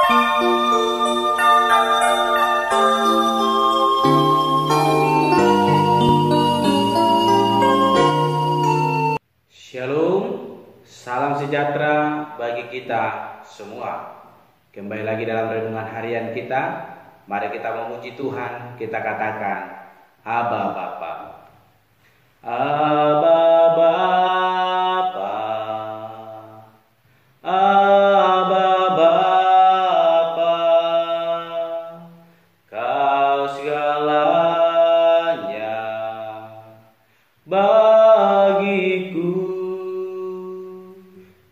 Shalom, salam sejahtera bagi kita semua. Kembali lagi dalam renungan harian kita. Mari kita memuji Tuhan, kita katakan, Aba Bapa. Aba Bapa, Aba Bapa, Kau segalanya bagiku.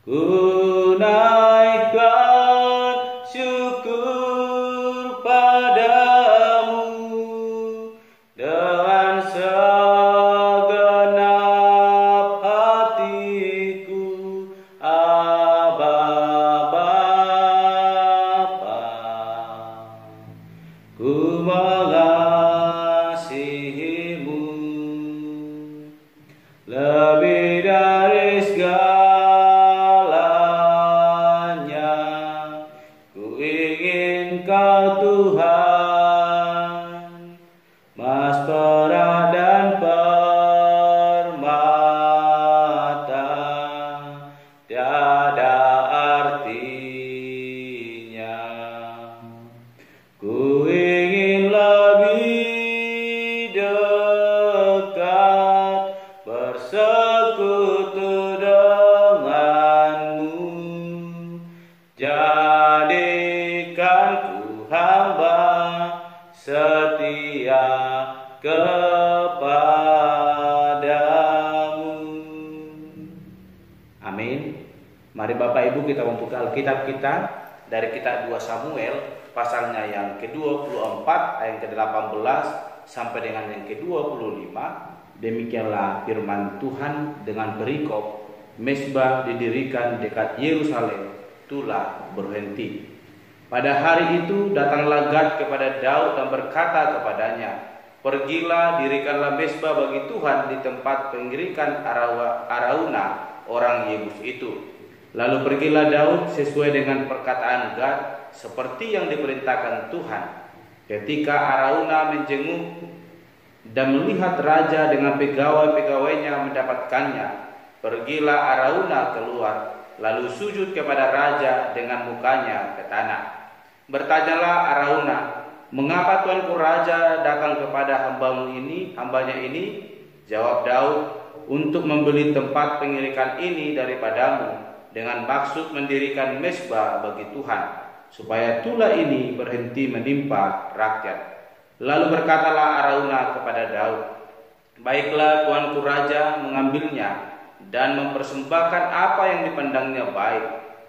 Ku naikkan syukur padamu dengan segenap hatiku, Aba Bapa. Ku mengasihimu lebih dari segalanya. Ku ingin Kau Tuhan, mas perak dan permata, tiada artinya. Ku ingin lebih dekat bersekutu denganmu. Jadikan ku hamba setia kepadamu. Amin. Mari Bapak Ibu kita membuka Alkitab kita dari kitab 2 Samuel pasalnya yang ke-24 ayat ke-18 sampai dengan yang ke-25. Demikianlah firman Tuhan dengan perikop mezbah didirikan dekat Yerusalem telah berhenti. Pada hari itu datanglah Gad kepada Daud dan berkata kepadanya, "Pergilah, dirikanlah mezbah bagi Tuhan di tempat pengirikan Arauna orang Yebus itu." Lalu pergilah Daud sesuai dengan perkataan Gad seperti yang diperintahkan Tuhan. Ketika Arauna menjenguk dan melihat raja dengan pegawai-pegawainya mendapatkannya, pergilah Arauna keluar, lalu sujud kepada raja dengan mukanya ke tanah. Bertanyalah Arauna, "Mengapa tuanku raja datang kepada hambanya ini?" Jawab Daud, "Untuk membeli tempat pengirikan ini daripadamu, dengan maksud mendirikan mezbah bagi Tuhan, supaya tulah ini berhenti menimpa rakyat." Lalu berkatalah Arauna kepada Daud, "Baiklah tuanku raja mengambilnya dan mempersembahkan apa yang dipandangnya baik.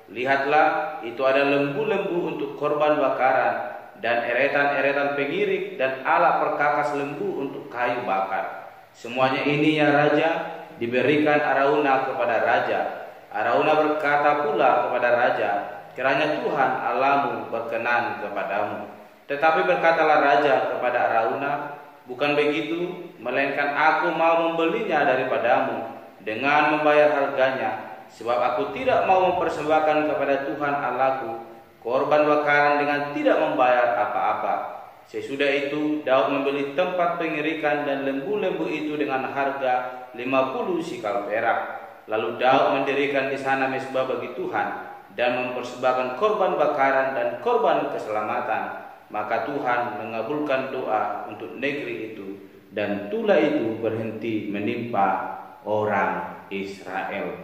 Lihatlah, itu ada lembu-lembu untuk korban bakaran dan eretan-eretan pengirik dan alat perkakas lembu untuk kayu bakar. Semuanya ini ya raja diberikan Arauna kepada raja." Arauna berkata pula kepada raja, "Kiranya Tuhan Allahmu berkenan kepadamu." Tetapi berkatalah raja kepada Arauna, "Bukan begitu, melainkan aku mau membelinya daripadamu dengan membayar harganya, sebab aku tidak mau mempersembahkan kepada Tuhan Allahku korban bakaran dengan tidak membayar apa-apa." Sesudah itu Daud membeli tempat pengirikan dan lembu-lembu itu dengan harga 50 sikal perak. Lalu Daud mendirikan di sana mezbah bagi Tuhan dan mempersembahkan korban bakaran dan korban keselamatan. Maka Tuhan mengabulkan doa untuk negeri itu, dan tulah itu berhenti menimpa orang Israel.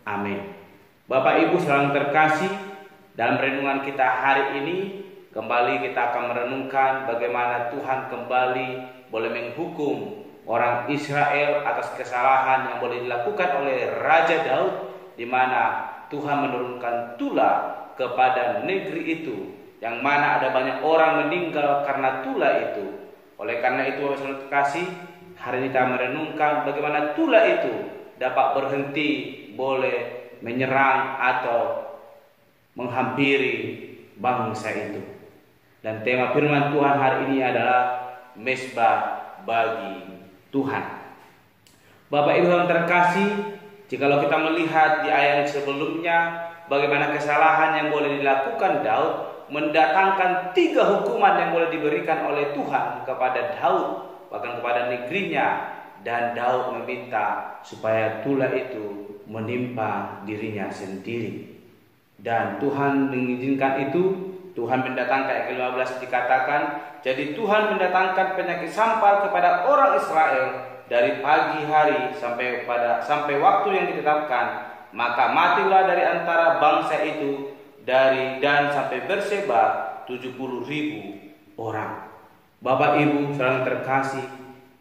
Amin. Bapak Ibu saudara terkasih, dalam renungan kita hari ini kembali kita akan merenungkan bagaimana Tuhan kembali boleh menghukum orang Israel atas kesalahan yang boleh dilakukan oleh Raja Daud, di mana Tuhan menurunkan tulah kepada negeri itu, yang mana ada banyak orang meninggal karena tulah itu. Oleh karena itu, saudara terkasih, hari ini kita merenungkan bagaimana tulah itu dapat berhenti boleh menyerang atau menghampiri bangsa itu. Dan tema firman Tuhan hari ini adalah mezbah bagi Tuhan. Bapak Ibu yang terkasih, jikalau kita melihat di ayat sebelumnya bagaimana kesalahan yang boleh dilakukan Daud, mendatangkan 3 hukuman yang boleh diberikan oleh Tuhan kepada Daud, bahkan kepada negerinya. Dan Daud meminta supaya tulah itu menimpa dirinya sendiri. Dan Tuhan mengizinkan itu. Tuhan mendatangkan, ayat 15 dikatakan, jadi Tuhan mendatangkan penyakit sampar kepada orang Israel dari pagi hari sampai waktu yang ditetapkan. Maka matilah dari antara bangsa itu dari Dan sampai Berseba 70.000 orang. Bapak Ibu saudara terkasih,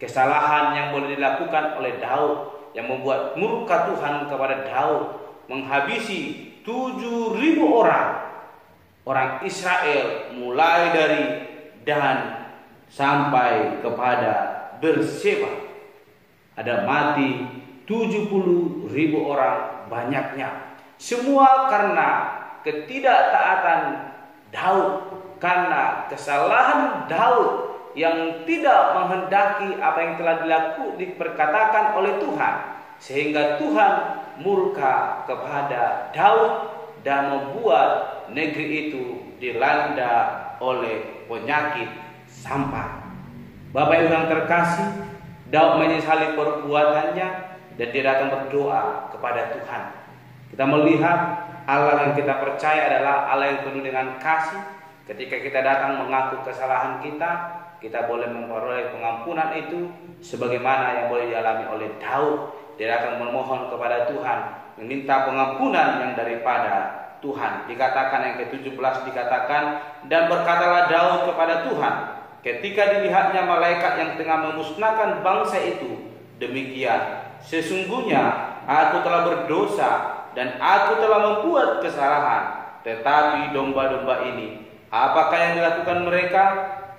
kesalahan yang boleh dilakukan oleh Daud yang membuat murka Tuhan kepada Daud, menghabisi 7.000 orang Israel, mulai dari Dan sampai kepada Berseba. Ada mati 70.000 orang banyaknya. Semua karena ketidaktaatan Daud, karena kesalahan Daud yang tidak menghendaki apa yang telah diperkatakan oleh Tuhan, sehingga Tuhan murka kepada Daud dan membuat negeri itu dilanda oleh penyakit sampar. Bapak Ibu yang terkasih, Daud menyesali perbuatannya dan dia datang berdoa kepada Tuhan. Kita melihat Allah yang kita percaya adalah Allah yang penuh dengan kasih. Ketika kita datang mengaku kesalahan kita boleh memperoleh pengampunan itu sebagaimana yang boleh dialami oleh Daud. Dia datang memohon kepada Tuhan, meminta pengampunan yang daripada Tuhan. Dikatakan yang ke-17 dikatakan, dan berkatalah Daud kepada Tuhan ketika dilihatnya malaikat yang tengah memusnahkan bangsa itu, demikian, sesungguhnya aku telah berdosa dan aku telah membuat kesalahan. Tetapi domba-domba ini, apakah yang dilakukan mereka?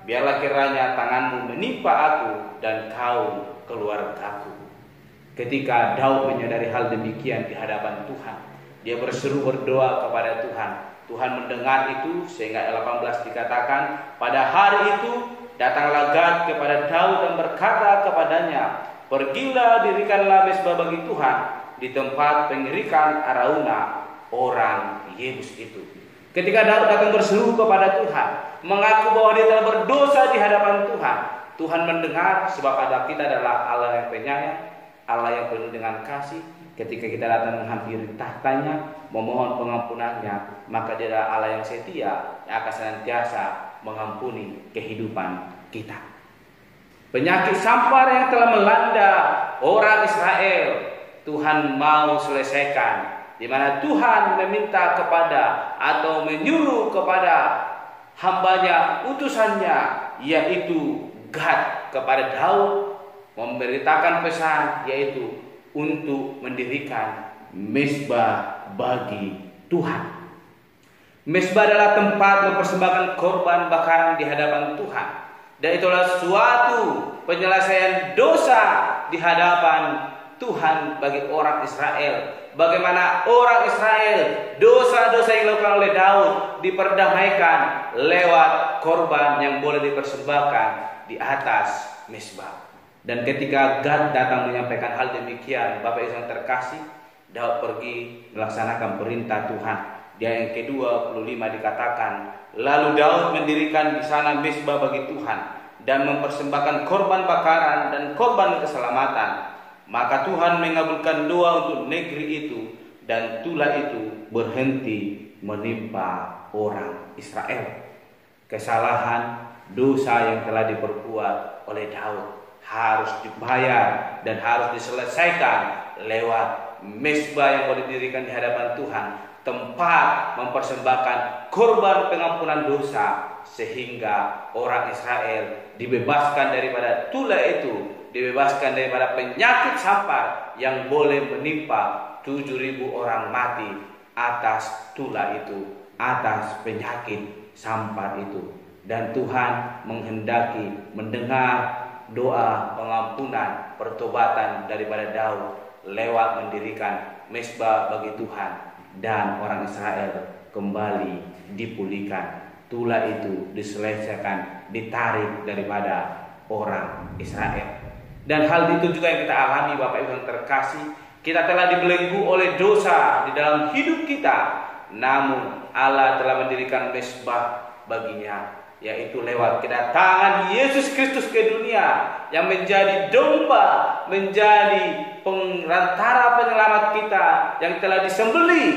Biarlah kiranya tanganmu menimpa aku dan kaum keluargaku. Ketika Daud menyadari hal demikian di hadapan Tuhan, dia berseru berdoa kepada Tuhan. Tuhan mendengar itu sehingga 18 dikatakan, pada hari itu datanglah Gad kepada Daud dan berkata kepadanya, pergilah dirikanlah mezbah bagi Tuhan di tempat pengirikan Arauna orang Yebus itu. Ketika Daud datang berseru kepada Tuhan, mengaku bahwa dia telah berdosa di hadapan Tuhan, Tuhan mendengar, sebab Allah kita adalah Allah yang penyayang, Allah yang penuh dengan kasih. Ketika kita datang menghampiri tahtanya, memohon pengampunannya, maka dia adalah Allah yang setia, yang akan senantiasa mengampuni kehidupan kita. Penyakit sampar yang telah melanda orang Israel, Tuhan mau selesaikan, di mana Tuhan meminta kepada atau menyuruh kepada hambanya, utusannya, yaitu Gad kepada Daud, memberitakan pesan, yaitu untuk mendirikan mezbah bagi Tuhan. Mezbah adalah tempat mempersembahkan korban bakaran di hadapan Tuhan, dan itulah suatu penyelesaian dosa di hadapan Tuhan bagi orang Israel. Bagaimana orang Israel, dosa-dosa yang dilakukan oleh Daud diperdamaikan lewat korban yang boleh dipersembahkan di atas mezbah. Dan ketika Gad datang menyampaikan hal demikian, Bapak Ibu yang terkasih, Daud pergi melaksanakan perintah Tuhan. Di ayat yang ke-25 dikatakan, lalu Daud mendirikan di sana mezbah bagi Tuhan dan mempersembahkan korban bakaran dan korban keselamatan. Maka Tuhan mengabulkan doa untuk negeri itu, dan tulah itu berhenti menimpa orang Israel. Kesalahan, dosa yang telah diperbuat oleh Daud harus dibayar dan harus diselesaikan lewat mezbah yang boleh didirikan di hadapan Tuhan, tempat mempersembahkan korban pengampunan dosa, sehingga orang Israel dibebaskan daripada tulah itu, dibebaskan daripada penyakit sampar yang boleh menimpa 7.000 orang mati atas tulah itu, atas penyakit sampar itu. Dan Tuhan menghendaki mendengar doa pengampunan, pertobatan daripada Daud lewat mendirikan mezbah bagi Tuhan, dan orang Israel kembali dipulihkan. Tulah itu diselesaikan, ditarik daripada orang Israel. Dan hal itu juga yang kita alami, Bapak Ibu yang terkasih. Kita telah dibelenggu oleh dosa di dalam hidup kita. namun Allah telah mendirikan mesbah baginya, yaitu lewat kedatangan Yesus Kristus ke dunia yang menjadi domba, menjadi perantara penyelamat kita yang telah disembelih,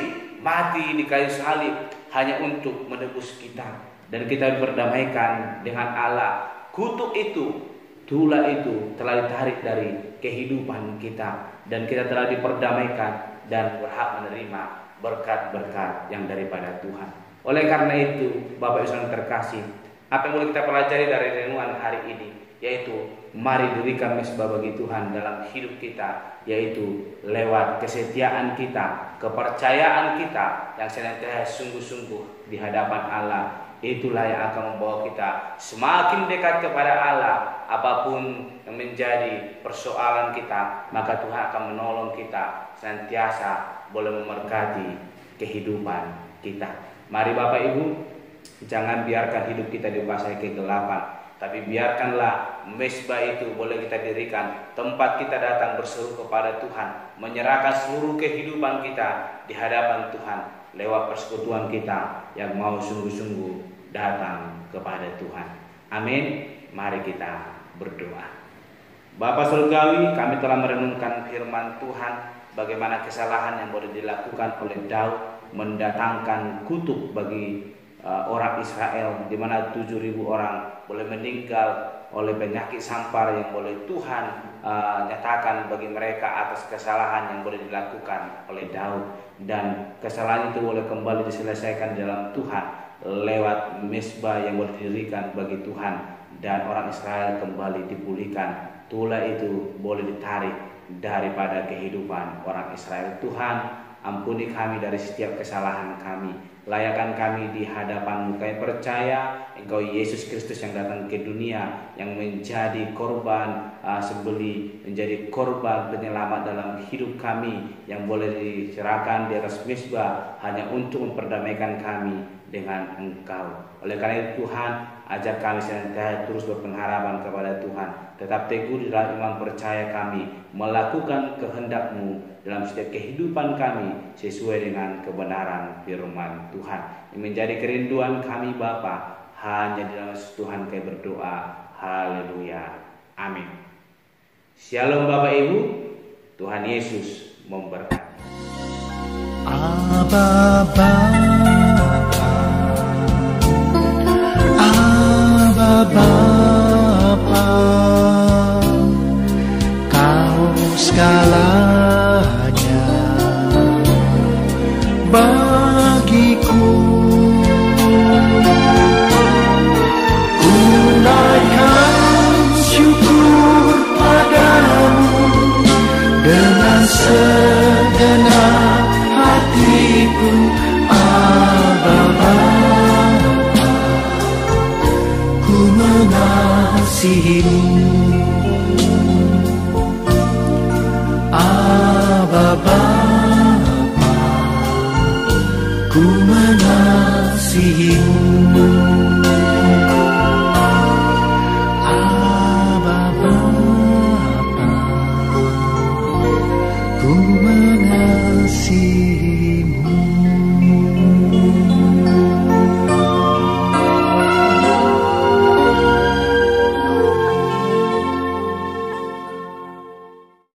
mati di kayu salib hanya untuk menebus kita, dan kita berdamaikan dengan Allah. Kutuk itu, tulah itu telah ditarik dari kehidupan kita, dan kita telah diperdamaikan dan berhak menerima berkat-berkat yang daripada Tuhan. Oleh karena itu, Bapak Ibu yang terkasih, apa yang boleh kita pelajari dari renungan hari ini, yaitu mari dirikan mesbah bagi Tuhan dalam hidup kita, yaitu lewat kesetiaan kita, kepercayaan kita yang senantiasa sungguh-sungguh di hadapan Allah. Itulah yang akan membawa kita semakin dekat kepada Allah. Apapun yang menjadi persoalan kita, maka Tuhan akan menolong kita senantiasa boleh memberkati kehidupan kita. Mari Bapak Ibu, jangan biarkan hidup kita dikuasai kegelapan, tapi biarkanlah mesbah itu boleh kita dirikan tempat kita datang berseru kepada Tuhan, menyerahkan seluruh kehidupan kita di hadapan Tuhan lewat persekutuan kita yang mau sungguh-sungguh datang kepada Tuhan. Amin. Mari kita berdoa. Bapa Surgawi, kami telah merenungkan firman Tuhan, bagaimana kesalahan yang boleh dilakukan oleh Daud mendatangkan kutuk bagi orang Israel, di mana 7.000 orang boleh meninggal oleh penyakit sampar yang boleh Tuhan nyatakan bagi mereka atas kesalahan yang boleh dilakukan oleh Daud, dan kesalahan itu boleh kembali diselesaikan dalam Tuhan lewat mesbah yang boleh didirikan bagi Tuhan, dan orang Israel kembali dipulihkan. Tulah itu boleh ditarik daripada kehidupan orang Israel. Tuhan, ampuni kami dari setiap kesalahan kami. Layakan kami di hadapan-Mu. Kami percaya Engkau Yesus Kristus yang datang ke dunia, yang menjadi korban sembelih, menjadi korban penyelamat dalam hidup kami, yang boleh diserahkan di atas mesbah hanya untuk memperdamaikan kami dengan Engkau. Oleh karena itu Tuhan, ajar kami senantiasa terus berpengharapan kepada Tuhan, tetap teguh di dalam iman percaya kami, melakukan kehendak-Mu dalam setiap kehidupan kami sesuai dengan kebenaran firman Tuhan. Yang menjadi kerinduan kami Bapa, hanya di dalam Tuhan kami berdoa. Haleluya. Amin. Shalom Bapak Ibu. Tuhan Yesus memberkati. Abba Bapa, Kau segalanya bagiku. Ku naikkan syukur padamu dengan segenap hatiku. Abba, ku mengasihimu. Abba Bapa, ku mengasihimu. Abba Bapa, ku mengasihimu.